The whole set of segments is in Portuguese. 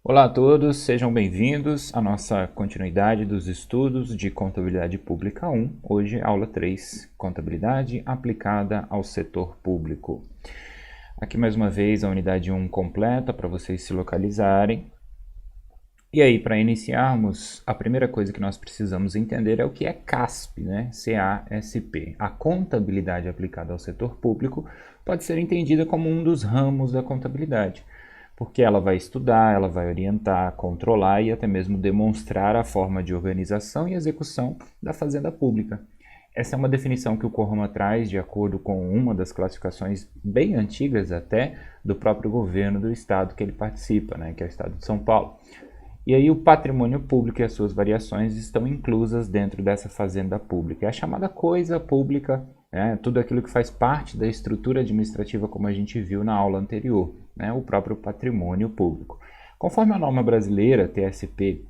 Olá a todos, sejam bem-vindos à nossa continuidade dos estudos de Contabilidade Pública 1. Hoje, aula 3, Contabilidade aplicada ao setor público. Aqui mais uma vez a unidade 1 completa para vocês se localizarem. E aí, para iniciarmos, a primeira coisa que nós precisamos entender é o que é CASP, né? C-A-S-P. A contabilidade aplicada ao setor público pode ser entendida como um dos ramos da contabilidade, porque ela vai estudar, ela vai orientar, controlar e até mesmo demonstrar a forma de organização e execução da fazenda pública. Essa é uma definição que o CORRAMA traz de acordo com uma das classificações bem antigas até do próprio governo do estado que ele participa, né, que é o estado de São Paulo. E aí o patrimônio público e as suas variações estão inclusas dentro dessa fazenda pública. É a chamada coisa pública, tudo aquilo que faz parte da estrutura administrativa como a gente viu na aula anterior, né, o próprio patrimônio público. Conforme a norma brasileira, TSP,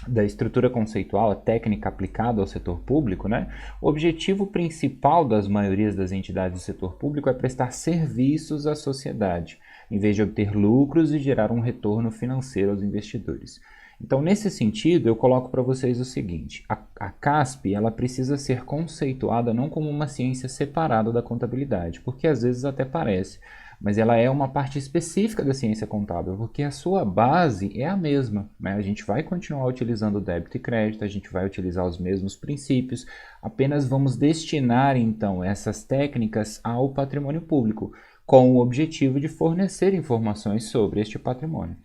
da estrutura conceitual, a técnica aplicada ao setor público, né, o objetivo principal das maiorias das entidades do setor público é prestar serviços à sociedade, em vez de obter lucros e gerar um retorno financeiro aos investidores. Então, nesse sentido, eu coloco para vocês o seguinte: a CASP ela precisa ser conceituada não como uma ciência separada da contabilidade, porque às vezes até parece, mas ela é uma parte específica da ciência contábil, porque a sua base é a mesma, né? A gente vai continuar utilizando débito e crédito, a gente vai utilizar os mesmos princípios, apenas vamos destinar então essas técnicas ao patrimônio público, com o objetivo de fornecer informações sobre este patrimônio.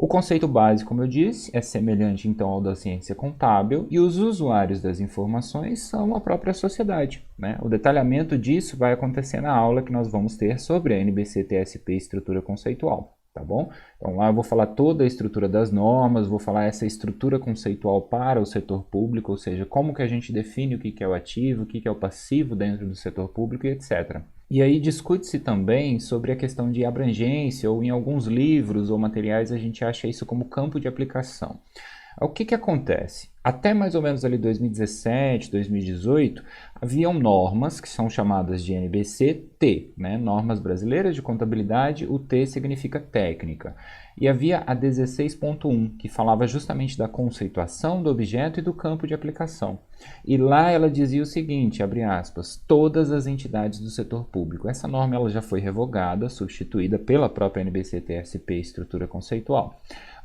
O conceito básico, como eu disse, é semelhante então ao da ciência contábil e os usuários das informações são a própria sociedade, né? O detalhamento disso vai acontecer na aula que nós vamos ter sobre a NBC-TSP estrutura conceitual, tá bom? Então lá eu vou falar toda a estrutura das normas, vou falar essa estrutura conceitual para o setor público, ou seja, como que a gente define o que é o ativo, o que é o passivo dentro do setor público e etc. E aí discute-se também sobre a questão de abrangência, ou em alguns livros ou materiais a gente acha isso como campo de aplicação. O que acontece? Até mais ou menos ali 2017, 2018, haviam normas que são chamadas de NBC-T, né? Normas Brasileiras de Contabilidade, o T significa técnica. E havia a 16.1, que falava justamente da conceituação do objeto e do campo de aplicação. E lá ela dizia o seguinte, abre aspas, todas as entidades do setor público. Essa norma ela já foi revogada, substituída pela própria NBC-TSP, estrutura conceitual.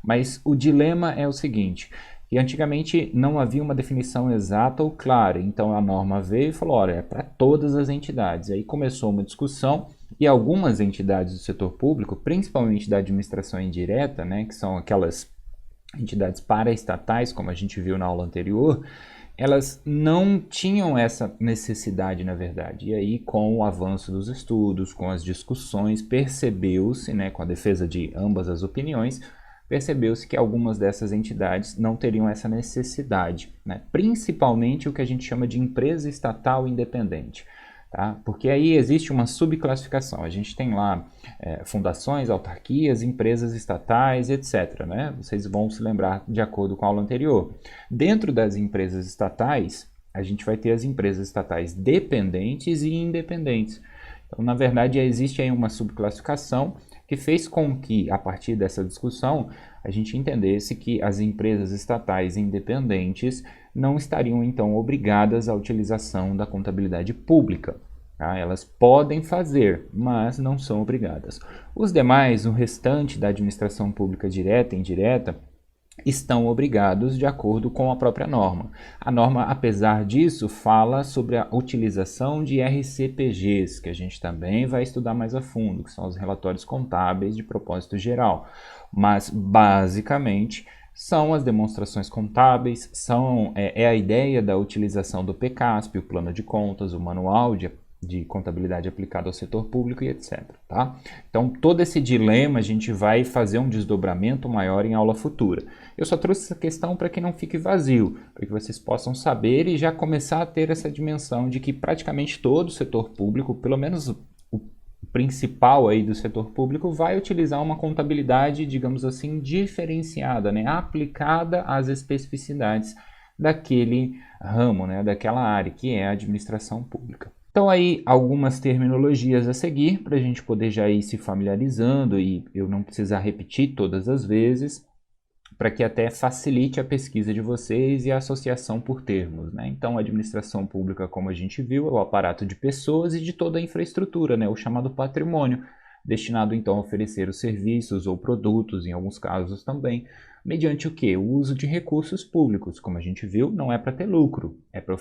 Mas o dilema é o seguinte, que antigamente não havia uma definição exata ou clara, então a norma veio e falou, olha, é para todas as entidades. Aí começou uma discussão e algumas entidades do setor público, principalmente da administração indireta, né, que são aquelas entidades paraestatais, como a gente viu na aula anterior, elas não tinham essa necessidade, na verdade. E aí, com o avanço dos estudos, com as discussões, percebeu-se, né, com a defesa de ambas as opiniões, percebeu-se que algumas dessas entidades não teriam essa necessidade, né? Principalmente o que a gente chama de empresa estatal independente, tá? Porque aí existe uma subclassificação, a gente tem lá fundações, autarquias, empresas estatais, etc., né? Vocês vão se lembrar de acordo com a aula anterior. Dentro das empresas estatais, a gente vai ter as empresas estatais dependentes e independentes. Então, na verdade, existe aí uma subclassificação que fez com que, a partir dessa discussão, a gente entendesse que as empresas estatais independentes não estariam, então, obrigadas à utilização da contabilidade pública. Tá? Elas podem fazer, mas não são obrigadas. Os demais, o restante da administração pública direta e indireta, estão obrigados de acordo com a própria norma. A norma, apesar disso, fala sobre a utilização de RCPGs, que a gente também vai estudar mais a fundo, que são os relatórios contábeis de propósito geral. Mas, basicamente, são as demonstrações contábeis, é a ideia da utilização do PCASP, o plano de contas, o manual de contabilidade aplicada ao setor público e etc. Tá? Então, todo esse dilema a gente vai fazer um desdobramento maior em aula futura. Eu só trouxe essa questão para que não fique vazio, para que vocês possam saber e já começar a ter essa dimensão de que praticamente todo o setor público, pelo menos o principal aí do setor público, vai utilizar uma contabilidade, digamos assim, diferenciada, né? Aplicada às especificidades daquele ramo, né? Daquela área, que é a administração pública. Então aí algumas terminologias a seguir para a gente poder já ir se familiarizando e eu não precisar repetir todas as vezes, para que até facilite a pesquisa de vocês e a associação por termos, né? Então, a administração pública, como a gente viu, é o aparato de pessoas e de toda a infraestrutura, né? O chamado patrimônio, destinado então a oferecer os serviços ou produtos, em alguns casos também, mediante o quê? O uso de recursos públicos, como a gente viu, não é para ter lucro, é para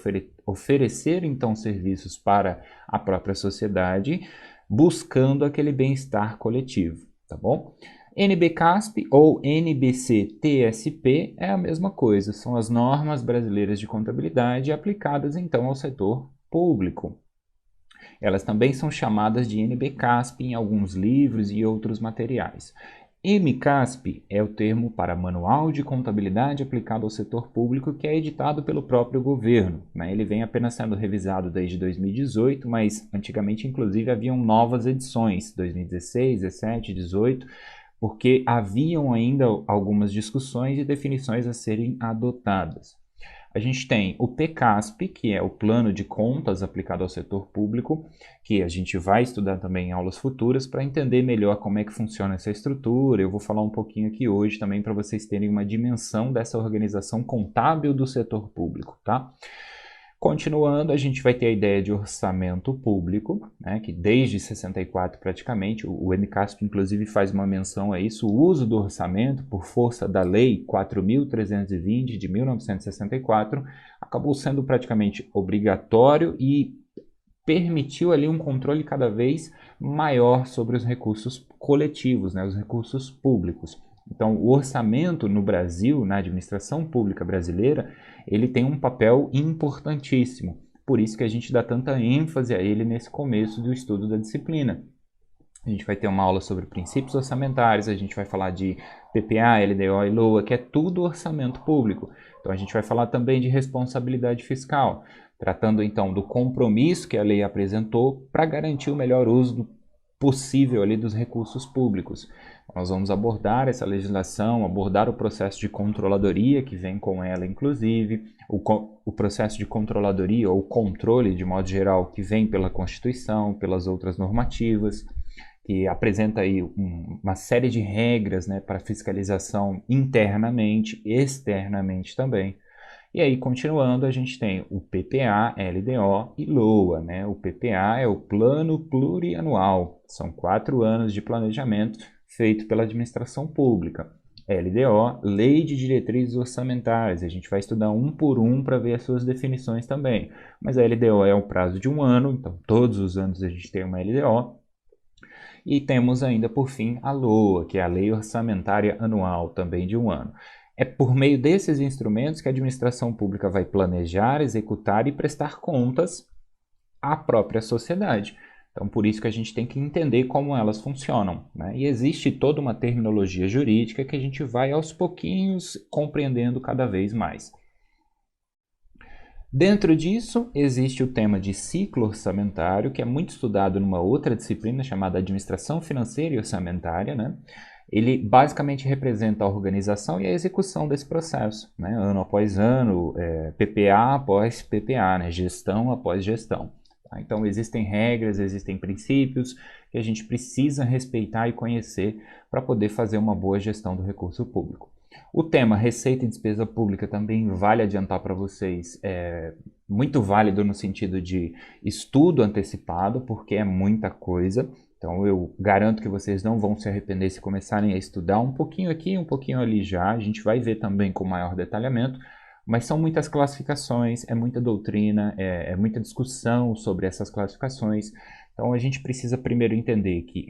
oferecer então serviços para a própria sociedade, buscando aquele bem-estar coletivo, tá bom? NBCASP ou NBC-TSP é a mesma coisa, são as normas brasileiras de contabilidade aplicadas então ao setor público. Elas também são chamadas de NBCASP em alguns livros e outros materiais. MCASP é o termo para Manual de Contabilidade aplicado ao setor público, que é editado pelo próprio governo, né? Ele vem apenas sendo revisado desde 2018, mas antigamente inclusive haviam novas edições, 2016, 17, 18, porque haviam ainda algumas discussões e definições a serem adotadas. A gente tem o PCASP, que é o Plano de Contas aplicado ao setor público, que a gente vai estudar também em aulas futuras para entender melhor como é que funciona essa estrutura. Eu vou falar um pouquinho aqui hoje também para vocês terem uma dimensão dessa organização contábil do setor público, tá? Continuando, a gente vai ter a ideia de orçamento público, né, que desde 64 praticamente, o MCASP inclusive faz uma menção a isso, o uso do orçamento por força da Lei 4.320 de 1964 acabou sendo praticamente obrigatório e permitiu ali um controle cada vez maior sobre os recursos coletivos, né, os recursos públicos. Então, o orçamento no Brasil, na administração pública brasileira, ele tem um papel importantíssimo. Por isso que a gente dá tanta ênfase a ele nesse começo do estudo da disciplina. A gente vai ter uma aula sobre princípios orçamentários, a gente vai falar de PPA, LDO e LOA, que é tudo orçamento público. Então, a gente vai falar também de responsabilidade fiscal, tratando então do compromisso que a lei apresentou para garantir o melhor uso possível ali dos recursos públicos. Nós vamos abordar essa legislação, abordar o processo de controladoria que vem com ela, inclusive, o processo de controladoria ou controle, de modo geral, que vem pela Constituição, pelas outras normativas, que apresenta aí uma série de regras, né, para fiscalização internamente, externamente também. E aí, continuando, a gente tem o PPA, LDO e LOA, né? O PPA é o Plano Plurianual, são 4 anos de planejamento feito pela administração pública. LDO, Lei de Diretrizes Orçamentárias, a gente vai estudar um por um para ver as suas definições também. Mas a LDO é um prazo de 1 ano, então todos os anos a gente tem uma LDO. E temos ainda, por fim, a LOA, que é a Lei Orçamentária Anual, também de 1 ano. É por meio desses instrumentos que a administração pública vai planejar, executar e prestar contas à própria sociedade. Então, por isso que a gente tem que entender como elas funcionam, né? E existe toda uma terminologia jurídica que a gente vai aos pouquinhos compreendendo cada vez mais. Dentro disso, existe o tema de ciclo orçamentário, que é muito estudado numa outra disciplina chamada Administração Financeira e Orçamentária, né? Ele basicamente representa a organização e a execução desse processo, né? Ano após ano, PPA após PPA, né? Gestão após gestão. Tá? Então, existem regras, existem princípios que a gente precisa respeitar e conhecer para poder fazer uma boa gestão do recurso público. O tema Receita e Despesa Pública também vale adiantar para vocês, é muito válido no sentido de estudo antecipado, porque é muita coisa. Então eu garanto que vocês não vão se arrepender se começarem a estudar um pouquinho aqui, um pouquinho ali já. A gente vai ver também com maior detalhamento, mas são muitas classificações, é muita doutrina, é muita discussão sobre essas classificações. Então a gente precisa primeiro entender que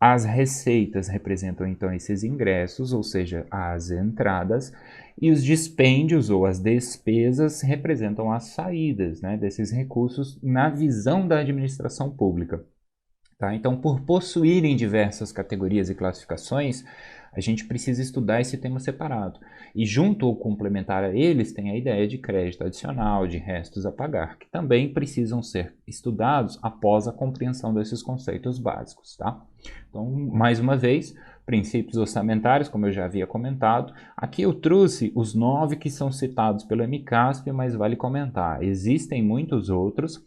as receitas representam então esses ingressos, ou seja, as entradas, e os dispêndios ou as despesas representam as saídas, né, desses recursos na visão da administração pública. Tá? Então, por possuírem diversas categorias e classificações, a gente precisa estudar esse tema separado. E junto ou complementar a eles tem a ideia de crédito adicional, de restos a pagar, que também precisam ser estudados após a compreensão desses conceitos básicos. Tá? Então, mais uma vez, princípios orçamentários, como eu já havia comentado. Aqui eu trouxe os 9 que são citados pelo MCASP, mas vale comentar. Existem muitos outros.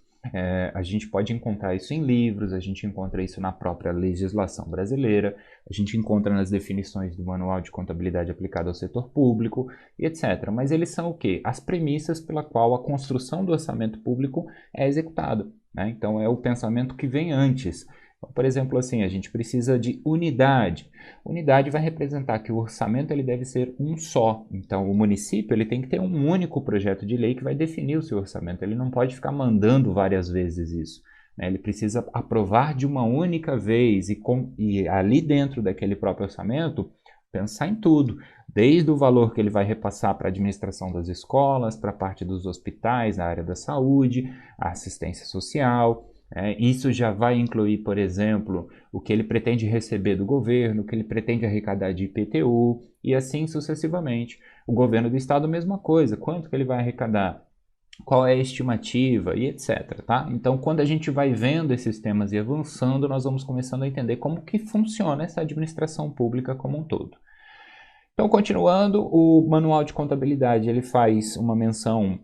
A gente pode encontrar isso em livros, a gente encontra isso na própria legislação brasileira, a gente encontra nas definições do Manual de Contabilidade Aplicada ao Setor Público, e etc. Mas eles são o quê? As premissas pela qual a construção do orçamento público é executada, né? Então, é o pensamento que vem antes. Então, por exemplo, assim, a gente precisa de unidade. Unidade vai representar que o orçamento ele deve ser um só. Então, o município ele tem que ter um único projeto de lei que vai definir o seu orçamento. Ele não pode ficar mandando várias vezes isso, né? Ele precisa aprovar de uma única vez e ali dentro daquele próprio orçamento pensar em tudo, desde o valor que ele vai repassar para a administração das escolas, para a parte dos hospitais, na área da saúde, a assistência social. Isso já vai incluir, por exemplo, o que ele pretende receber do governo, o que ele pretende arrecadar de IPTU e assim sucessivamente. O governo do estado, a mesma coisa, quanto que ele vai arrecadar, qual é a estimativa e etc. Tá? Então, quando a gente vai vendo esses temas e avançando, nós vamos começando a entender como que funciona essa administração pública como um todo. Então, continuando, o Manual de Contabilidade ele faz uma menção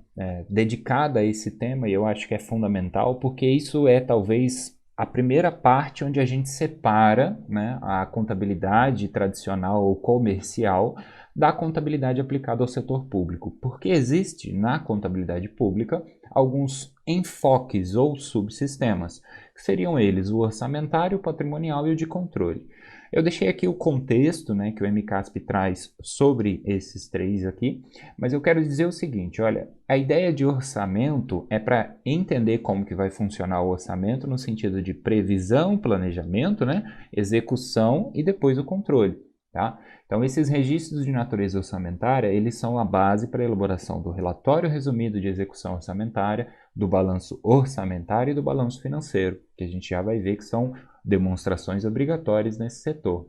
dedicada a esse tema e eu acho que é fundamental porque isso é talvez a primeira parte onde a gente separa, né, a contabilidade tradicional ou comercial da contabilidade aplicada ao setor público, porque existe na contabilidade pública alguns enfoques ou subsistemas, que seriam eles o orçamentário, o patrimonial e o de controle. Eu deixei aqui o contexto, né, que o MCASP traz sobre esses três aqui, mas eu quero dizer o seguinte, olha, a ideia de orçamento é para entender como que vai funcionar o orçamento no sentido de previsão, planejamento, né, execução e depois o controle. Tá? Então, esses registros de natureza orçamentária, eles são a base para a elaboração do relatório resumido de execução orçamentária, do balanço orçamentário e do balanço financeiro, que a gente já vai ver que são demonstrações obrigatórias nesse setor.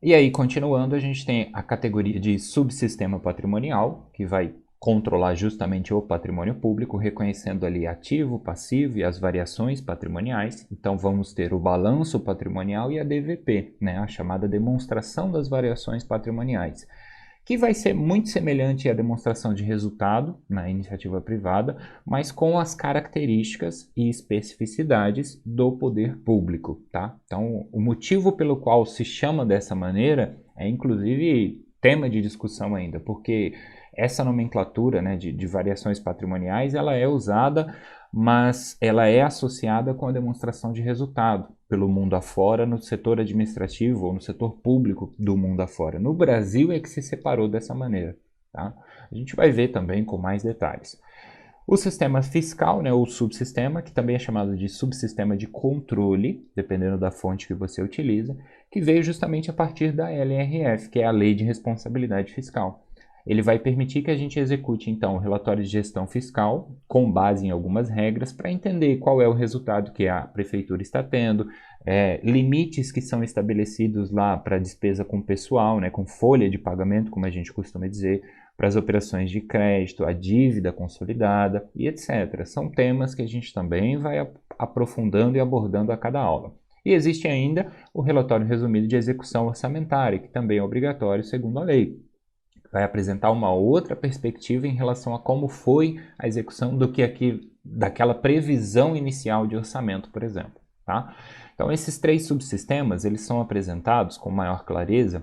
E aí, continuando, a gente tem a categoria de subsistema patrimonial, que vai controlar justamente o patrimônio público, reconhecendo ali ativo, passivo e as variações patrimoniais. Então, vamos ter o balanço patrimonial e a DVP, né, a chamada demonstração das variações patrimoniais, que vai ser muito semelhante à demonstração de resultado na iniciativa privada, mas com as características e especificidades do poder público, tá? Então, o motivo pelo qual se chama dessa maneira é, inclusive, tema de discussão ainda, porque essa nomenclatura, né, de variações patrimoniais, ela é usada, mas ela é associada com a demonstração de resultado pelo mundo afora, no setor administrativo ou no setor público do mundo afora. No Brasil é que se separou dessa maneira. Tá? A gente vai ver também com mais detalhes. O sistema fiscal, né, ou subsistema, que também é chamado de subsistema de controle, dependendo da fonte que você utiliza, que veio justamente a partir da LRF, que é a Lei de Responsabilidade Fiscal. Ele vai permitir que a gente execute, então, o relatório de gestão fiscal com base em algumas regras para entender qual é o resultado que a prefeitura está tendo, limites que são estabelecidos lá para despesa com pessoal, né, com folha de pagamento, como a gente costuma dizer, para as operações de crédito, a dívida consolidada e etc. São temas que a gente também vai aprofundando e abordando a cada aula. E existe ainda o relatório resumido de execução orçamentária, que também é obrigatório segundo a lei. Vai apresentar uma outra perspectiva em relação a como foi a execução daquela previsão inicial de orçamento, por exemplo. Tá? Então, esses três subsistemas eles são apresentados com maior clareza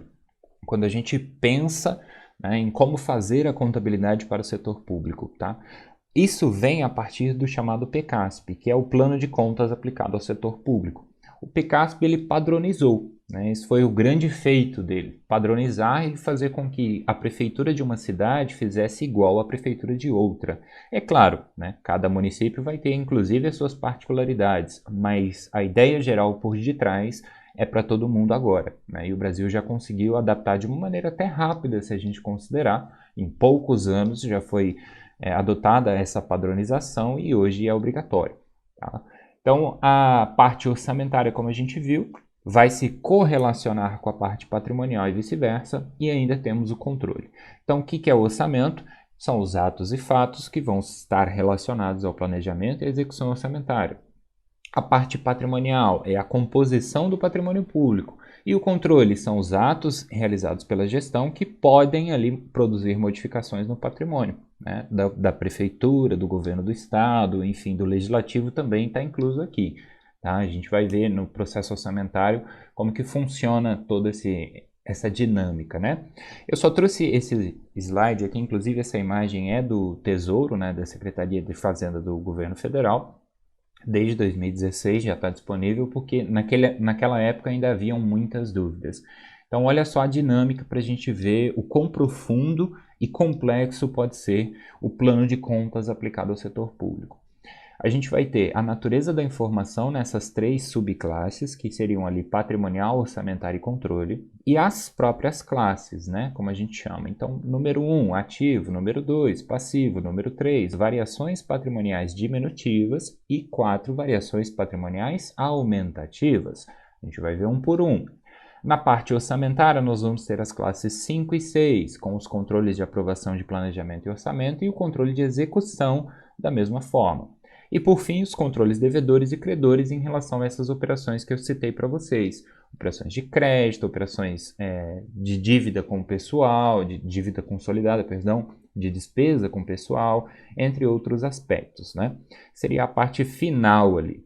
quando a gente pensa, né, em como fazer a contabilidade para o setor público. Tá? Isso vem a partir do chamado PCASP, que é o Plano de Contas aplicado ao setor público. O PCASP ele padronizou, né? Esse foi o grande feito dele, padronizar e fazer com que a prefeitura de uma cidade fizesse igual à prefeitura de outra. É claro, né? Cada município vai ter inclusive as suas particularidades, mas a ideia geral por detrás é para todo mundo agora, né? E o Brasil já conseguiu adaptar de uma maneira até rápida, se a gente considerar, em poucos anos já foi adotada essa padronização e hoje é obrigatório. Tá? Então, a parte orçamentária, como a gente viu, vai se correlacionar com a parte patrimonial e vice-versa, e ainda temos o controle. Então, o que é o orçamento? São os atos e fatos que vão estar relacionados ao planejamento e execução orçamentária. A parte patrimonial é a composição do patrimônio público, E o controle são os atos realizados pela gestão que podem ali produzir modificações no patrimônio, né? Da prefeitura, do governo do estado, enfim, do legislativo também está incluso aqui. Tá? A gente vai ver no processo orçamentário como que funciona toda essa dinâmica, né? Eu só trouxe esse slide aqui, inclusive essa imagem é do Tesouro, né, da Secretaria de Fazenda do Governo Federal. Desde 2016 já está disponível, porque naquela época ainda haviam muitas dúvidas. Então, olha só a dinâmica para a gente ver o quão profundo e complexo pode ser o plano de contas aplicado ao setor público. A gente vai ter a natureza da informação nessas três subclasses, que seriam ali patrimonial, orçamentário e controle, e as próprias classes, né, como a gente chama. Então, número 1, ativo, número 2, passivo, número 3, variações patrimoniais diminutivas e 4, variações patrimoniais aumentativas. A gente vai ver um por um. Na parte orçamentária, nós vamos ter as classes 5 e 6, com os controles de aprovação de planejamento e orçamento e o controle de execução da mesma forma. E, por fim, os controles devedores e credores em relação a essas operações que eu citei para vocês. Operações de crédito, operações de dívida com o pessoal, de dívida consolidada, perdão, de despesa com o pessoal, entre outros aspectos, né? Seria a parte final ali.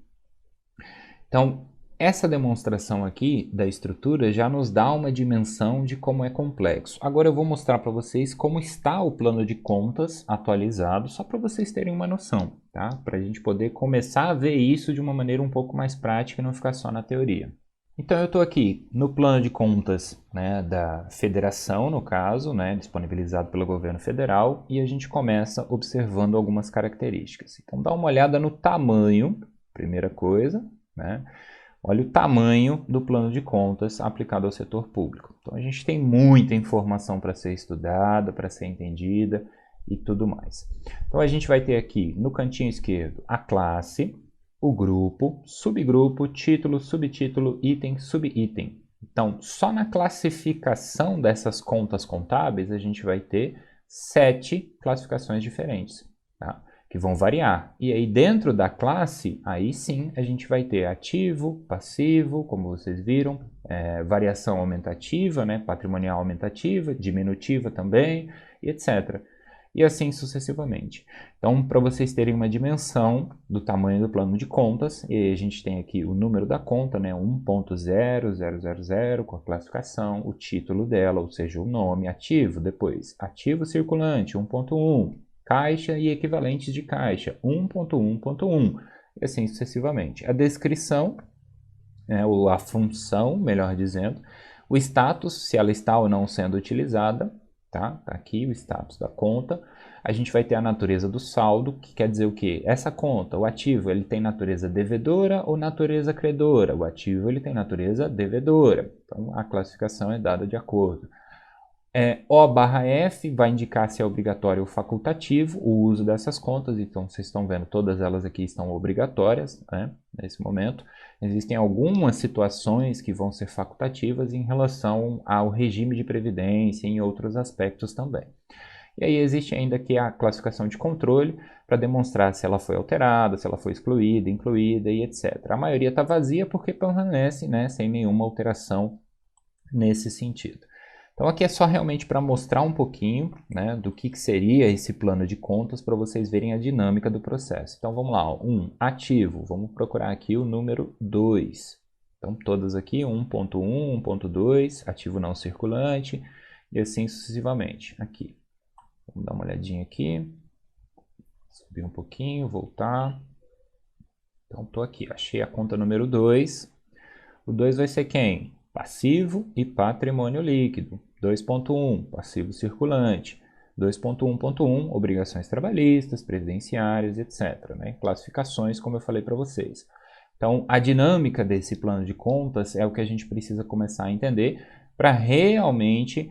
Então, essa demonstração aqui da estrutura já nos dá uma dimensão de como é complexo. Agora eu vou mostrar para vocês como está o plano de contas atualizado, só para vocês terem uma noção, tá? Para a gente poder começar a ver isso de uma maneira um pouco mais prática e não ficar só na teoria. Então eu estou aqui no plano de contas, né, da federação, no caso, né, disponibilizado pelo governo federal, e a gente começa observando algumas características. Então dá uma olhada no tamanho, primeira coisa, né? Olha o tamanho do plano de contas aplicado ao setor público. Então, a gente tem muita informação para ser estudada, para ser entendida e tudo mais. Então, a gente vai ter aqui no cantinho esquerdo a classe, o grupo, subgrupo, título, subtítulo, item, subitem. Então, só na classificação dessas contas contábeis, a gente vai ter 7 classificações diferentes, tá? Que vão variar. E aí dentro da classe, aí sim, a gente vai ter ativo, passivo, como vocês viram, variação aumentativa, né, patrimonial aumentativa, diminutiva também, e etc. E assim sucessivamente. Então, para vocês terem uma dimensão do tamanho do plano de contas, e a gente tem aqui o número da conta, né, 1.0000, com a classificação, o título dela, ou seja, o nome, ativo, depois ativo circulante, 1.1, caixa e equivalentes de caixa, 1.1.1, e assim sucessivamente. A descrição, ou a função, melhor dizendo, o status, se ela está ou não sendo utilizada, tá? Tá aqui o status da conta. A gente vai ter a natureza do saldo, que quer dizer o quê? Essa conta, o ativo, ele tem natureza devedora ou natureza credora? O ativo, ele tem natureza devedora. Então, a classificação é dada de acordo. O/F vai indicar se é obrigatório ou facultativo o uso dessas contas. Então, vocês estão vendo, todas elas aqui estão obrigatórias, né, nesse momento. Existem algumas situações que vão ser facultativas em relação ao regime de previdência e em outros aspectos também. E aí existe ainda aqui a classificação de controle para demonstrar se ela foi alterada, se ela foi excluída, incluída e etc. A maioria está vazia porque permanece, né, sem nenhuma alteração nesse sentido. Então aqui é só realmente para mostrar um pouquinho, né, do que seria esse plano de contas para vocês verem a dinâmica do processo. Então vamos lá, 1, ativo, vamos procurar aqui o número 2. Então todas aqui, 1.1, 1.2, ativo não circulante e assim sucessivamente. Aqui, vamos dar uma olhadinha aqui, subir um pouquinho, voltar. Então estou aqui, achei a conta número 2. O 2 vai ser quem? Passivo e patrimônio líquido. 2.1, passivo circulante. 2.1.1, obrigações trabalhistas, previdenciárias, etc. Né? Classificações, como eu falei para vocês. Então, a dinâmica desse plano de contas é o que a gente precisa começar a entender para realmente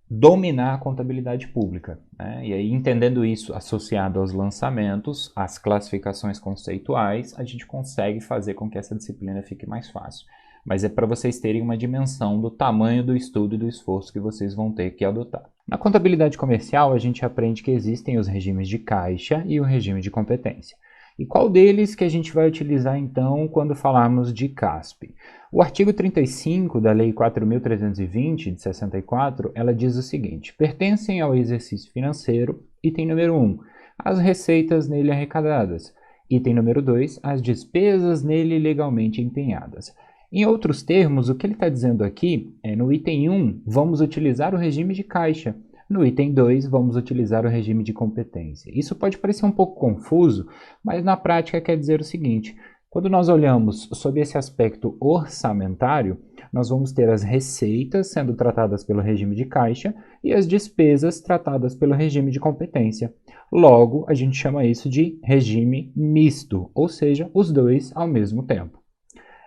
dominar a contabilidade pública, né? E aí, entendendo isso associado aos lançamentos, às classificações conceituais, a gente consegue fazer com que essa disciplina fique mais fácil. Mas é para vocês terem uma dimensão do tamanho do estudo e do esforço que vocês vão ter que adotar. Na contabilidade comercial, a gente aprende que existem os regimes de caixa e o regime de competência. E qual deles que a gente vai utilizar então quando falarmos de CASP? O artigo 35 da Lei 4.320 de 64, ela diz o seguinte: pertencem ao exercício financeiro, item número 1, as receitas nele arrecadadas, item número 2, as despesas nele legalmente empenhadas. Em outros termos, o que ele está dizendo aqui é, no item 1, vamos utilizar o regime de caixa. No item 2, vamos utilizar o regime de competência. Isso pode parecer um pouco confuso, mas na prática quer dizer o seguinte: quando nós olhamos sob esse aspecto orçamentário, nós vamos ter as receitas sendo tratadas pelo regime de caixa e as despesas tratadas pelo regime de competência. Logo, a gente chama isso de regime misto, ou seja, os dois ao mesmo tempo.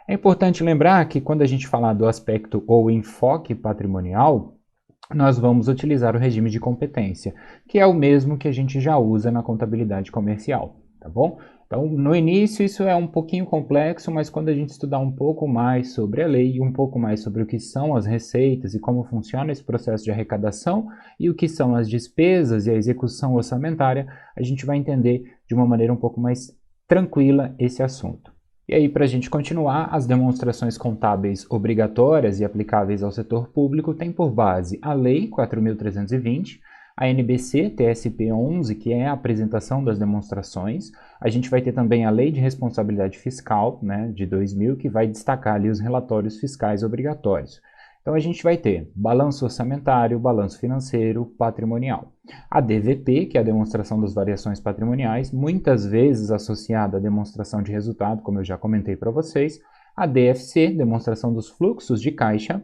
É importante lembrar que quando a gente falar do aspecto ou enfoque patrimonial, nós vamos utilizar o regime de competência, que é o mesmo que a gente já usa na contabilidade comercial, tá bom? Então, no início isso é um pouquinho complexo, mas quando a gente estudar um pouco mais sobre a lei, um pouco mais sobre o que são as receitas e como funciona esse processo de arrecadação e o que são as despesas e a execução orçamentária, a gente vai entender de uma maneira um pouco mais tranquila esse assunto. E aí, para a gente continuar, as demonstrações contábeis obrigatórias e aplicáveis ao setor público têm por base a Lei 4.320, a NBC TSP 11, que é a apresentação das demonstrações. A gente vai ter também a Lei de Responsabilidade Fiscal, né, de 2000, que vai destacar ali os relatórios fiscais obrigatórios. Então, a gente vai ter balanço orçamentário, balanço financeiro, patrimonial. A DVP, que é a demonstração das variações patrimoniais, muitas vezes associada à demonstração de resultado, como eu já comentei para vocês. A DFC, demonstração dos fluxos de caixa.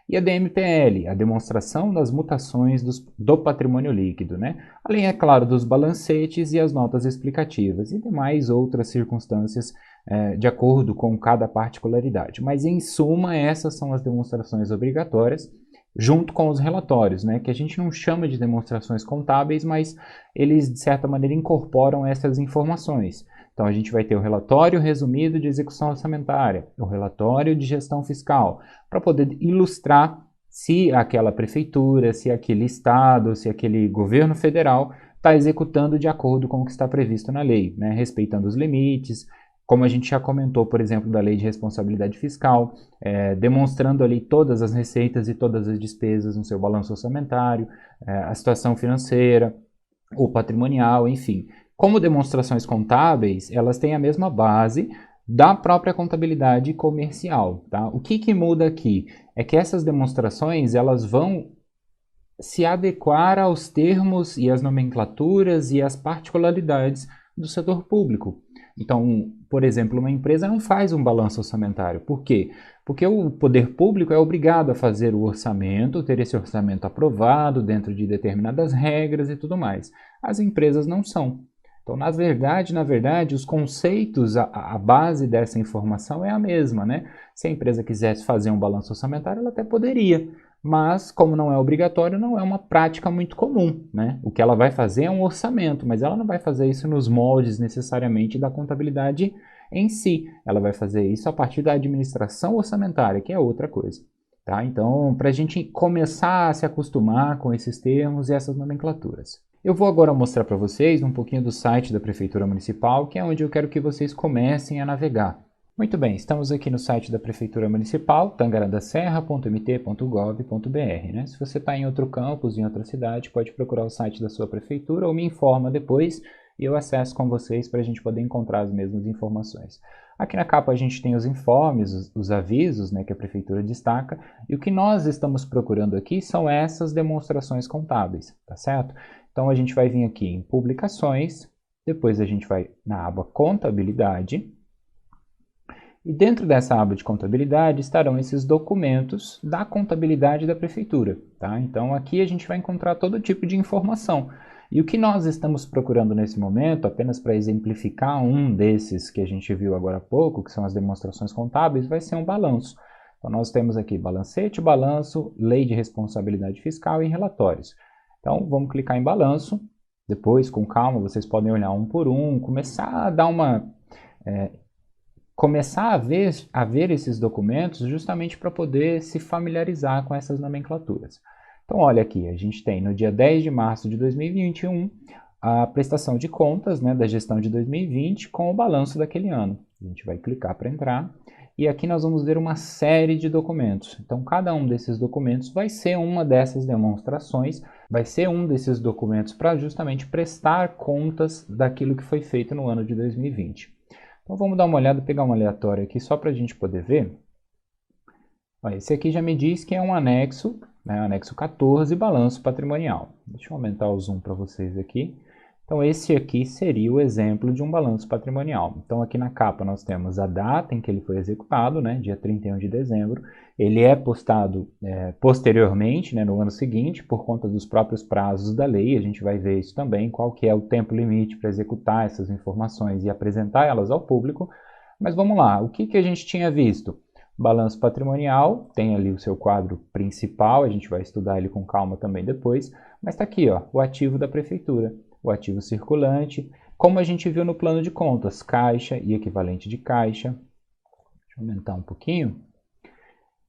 E a DMPL, a demonstração das mutações do patrimônio líquido, né? Além, é claro, dos balancetes e as notas explicativas e demais outras circunstâncias de acordo com cada particularidade. Mas, em suma, essas são as demonstrações obrigatórias, junto com os relatórios, né? Que a gente não chama de demonstrações contábeis, mas eles, de certa maneira, incorporam essas informações. Então, a gente vai ter o relatório resumido de execução orçamentária, o relatório de gestão fiscal, para poder ilustrar se aquela prefeitura, se aquele estado, se aquele governo federal está executando de acordo com o que está previsto na lei, né? Respeitando os limites, como a gente já comentou, por exemplo, da Lei de Responsabilidade Fiscal, demonstrando ali todas as receitas e todas as despesas no seu balanço orçamentário, a situação financeira, o patrimonial, enfim. Como demonstrações contábeis, elas têm a mesma base da própria contabilidade comercial, tá? O que muda aqui é que essas demonstrações elas vão se adequar aos termos e às nomenclaturas e às particularidades do setor público. Então, por exemplo, uma empresa não faz um balanço orçamentário. Por quê? Porque o poder público é obrigado a fazer o orçamento, ter esse orçamento aprovado dentro de determinadas regras e tudo mais. As empresas não são. Então, na verdade, os conceitos, a base dessa informação é a mesma, né? Se a empresa quisesse fazer um balanço orçamentário, ela até poderia, mas como não é obrigatório, não é uma prática muito comum, né? O que ela vai fazer é um orçamento, mas ela não vai fazer isso nos moldes necessariamente da contabilidade em si. Ela vai fazer isso a partir da administração orçamentária, que é outra coisa, tá? Então, para a gente começar a se acostumar com esses termos e essas nomenclaturas. Eu vou agora mostrar para vocês um pouquinho do site da Prefeitura Municipal, que é onde eu quero que vocês comecem a navegar. Muito bem, estamos aqui no site da Prefeitura Municipal, tangaradaserra.mt.gov.br, né? Se você está em outro campus, em outra cidade, pode procurar o site da sua prefeitura ou me informa depois e eu acesso com vocês para a gente poder encontrar as mesmas informações. Aqui na capa a gente tem os informes, os avisos, né, que a Prefeitura destaca, e o que nós estamos procurando aqui são essas demonstrações contábeis, tá certo? Então a gente vai vir aqui em publicações, depois a gente vai na aba contabilidade, e dentro dessa aba de contabilidade estarão esses documentos da contabilidade da prefeitura, tá? Então aqui a gente vai encontrar todo tipo de informação. E o que nós estamos procurando nesse momento, apenas para exemplificar um desses que a gente viu agora há pouco, que são as demonstrações contábeis, vai ser um balanço. Então nós temos aqui balancete, balanço, lei de responsabilidade fiscal e relatórios. Então vamos clicar em balanço, depois com calma vocês podem olhar um por um, começar a dar começar a ver esses documentos justamente para poder se familiarizar com essas nomenclaturas. Então olha aqui, a gente tem no dia 10 de março de 2021 a prestação de contas, né, da gestão de 2020 com o balanço daquele ano. A gente vai clicar para entrar e aqui nós vamos ver uma série de documentos. Então, cada um desses documentos vai ser uma dessas demonstrações, vai ser um desses documentos para justamente prestar contas daquilo que foi feito no ano de 2020. Então, vamos dar uma olhada, pegar uma aleatória aqui só para a gente poder ver. Esse aqui já me diz que é um anexo, né, anexo 14, balanço patrimonial. Deixa eu aumentar o zoom para vocês aqui. Então, esse aqui seria o exemplo de um balanço patrimonial. Então, aqui na capa nós temos a data em que ele foi executado, né, dia 31 de dezembro. Ele é postado posteriormente, né, no ano seguinte, por conta dos próprios prazos da lei. A gente vai ver isso também, qual que é o tempo limite para executar essas informações e apresentar elas ao público. Mas vamos lá, o que a gente tinha visto? Balanço patrimonial, tem ali o seu quadro principal, a gente vai estudar ele com calma também depois, mas está aqui, ó, o ativo da prefeitura, o ativo circulante, como a gente viu no plano de contas, caixa e equivalente de caixa. Deixa eu aumentar um pouquinho.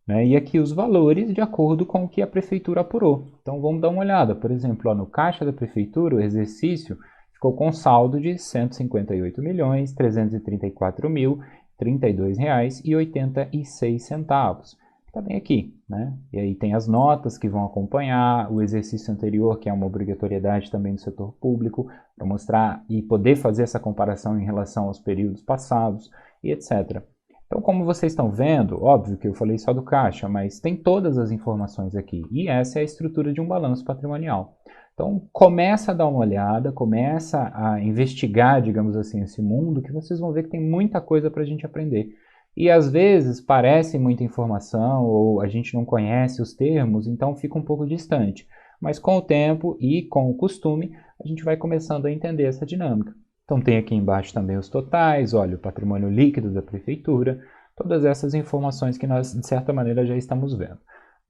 Né? E aqui os valores de acordo com o que a prefeitura apurou. Então vamos dar uma olhada, por exemplo, ó, no caixa da prefeitura, o exercício ficou com saldo de R$ 158.332.032,86. Está bem aqui, né? E aí tem as notas que vão acompanhar, o exercício anterior, que é uma obrigatoriedade também do setor público, para mostrar e poder fazer essa comparação em relação aos períodos passados e etc. Então, como vocês estão vendo, óbvio que eu falei só do caixa, mas tem todas as informações aqui. E essa é a estrutura de um balanço patrimonial. Então, começa a dar uma olhada, começa a investigar, digamos assim, esse mundo, que vocês vão ver que tem muita coisa para a gente aprender. E às vezes parece muita informação ou a gente não conhece os termos, então fica um pouco distante. Mas com o tempo e com o costume, a gente vai começando a entender essa dinâmica. Então tem aqui embaixo também os totais, olha, o patrimônio líquido da prefeitura, todas essas informações que nós, de certa maneira, já estamos vendo.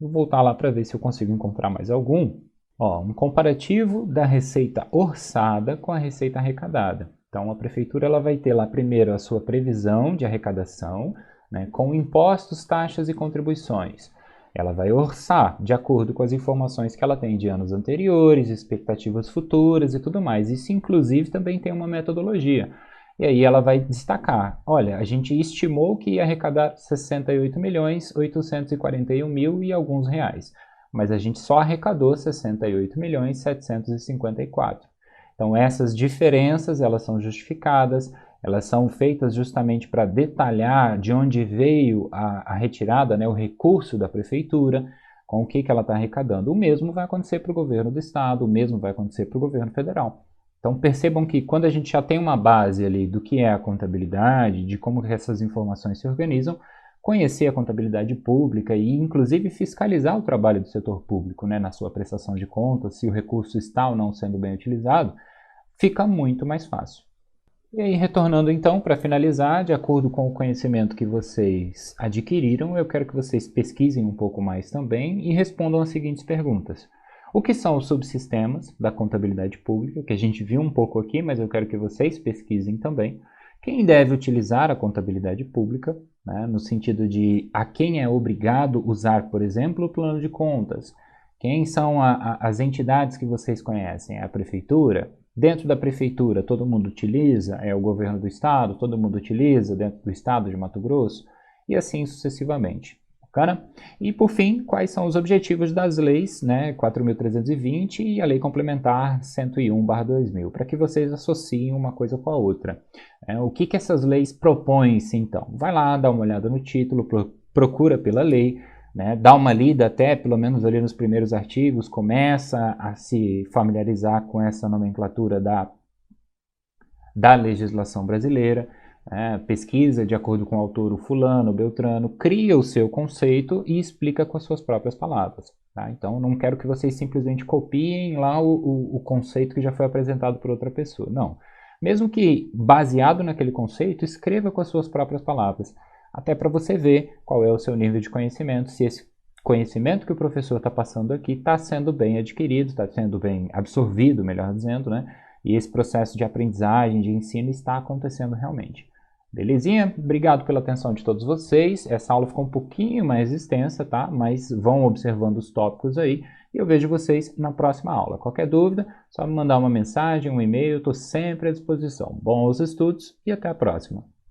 Vou voltar lá para ver se eu consigo encontrar mais algum. Ó, um comparativo da receita orçada com a receita arrecadada. Então, a prefeitura ela vai ter lá primeiro a sua previsão de arrecadação, né, com impostos, taxas e contribuições. Ela vai orçar de acordo com as informações que ela tem de anos anteriores, expectativas futuras e tudo mais. Isso, inclusive, também tem uma metodologia. E aí ela vai destacar, olha, a gente estimou que ia arrecadar 68.841.000 e alguns reais, mas a gente só arrecadou 68.754.000. Então, essas diferenças, elas são justificadas, elas são feitas justamente para detalhar de onde veio a retirada, né, o recurso da prefeitura, com o que ela está arrecadando. O mesmo vai acontecer para o governo do estado, o mesmo vai acontecer para o governo federal. Então, percebam que quando a gente já tem uma base ali do que é a contabilidade, de como essas informações se organizam, conhecer a contabilidade pública e, inclusive, fiscalizar o trabalho do setor público, né, na sua prestação de contas, se o recurso está ou não sendo bem utilizado, fica muito mais fácil. E aí, retornando então, para finalizar, de acordo com o conhecimento que vocês adquiriram, eu quero que vocês pesquisem um pouco mais também e respondam as seguintes perguntas. O que são os subsistemas da contabilidade pública, que a gente viu um pouco aqui, mas eu quero que vocês pesquisem também. Quem deve utilizar a contabilidade pública, né, no sentido de a quem é obrigado usar, por exemplo, o plano de contas. Quem são as entidades que vocês conhecem? É a prefeitura? Dentro da prefeitura, todo mundo utiliza? É o governo do estado? Todo mundo utiliza dentro do estado de Mato Grosso? E assim sucessivamente. Bacana? E por fim, quais são os objetivos das leis, né, 4.320 e a lei complementar 101/2000, para que vocês associem uma coisa com a outra. O que essas leis propõem-se então? Vai lá, dá uma olhada no título, procura pela lei, né, dá uma lida até, pelo menos ali nos primeiros artigos, começa a se familiarizar com essa nomenclatura da legislação brasileira, pesquisa de acordo com o autor, o fulano, o beltrano, cria o seu conceito e explica com as suas próprias palavras. Tá? Então, não quero que vocês simplesmente copiem lá o conceito que já foi apresentado por outra pessoa. Não. Mesmo que baseado naquele conceito, escreva com as suas próprias palavras. Até para você ver qual é o seu nível de conhecimento, se esse conhecimento que o professor está passando aqui está sendo bem adquirido, está sendo bem absorvido, melhor dizendo, né? E esse processo de aprendizagem, de ensino está acontecendo realmente. Belezinha? Obrigado pela atenção de todos vocês. Essa aula ficou um pouquinho mais extensa, tá? Mas vão observando os tópicos aí e eu vejo vocês na próxima aula. Qualquer dúvida, só me mandar uma mensagem, um e-mail, eu estou sempre à disposição. Bons estudos e até a próxima.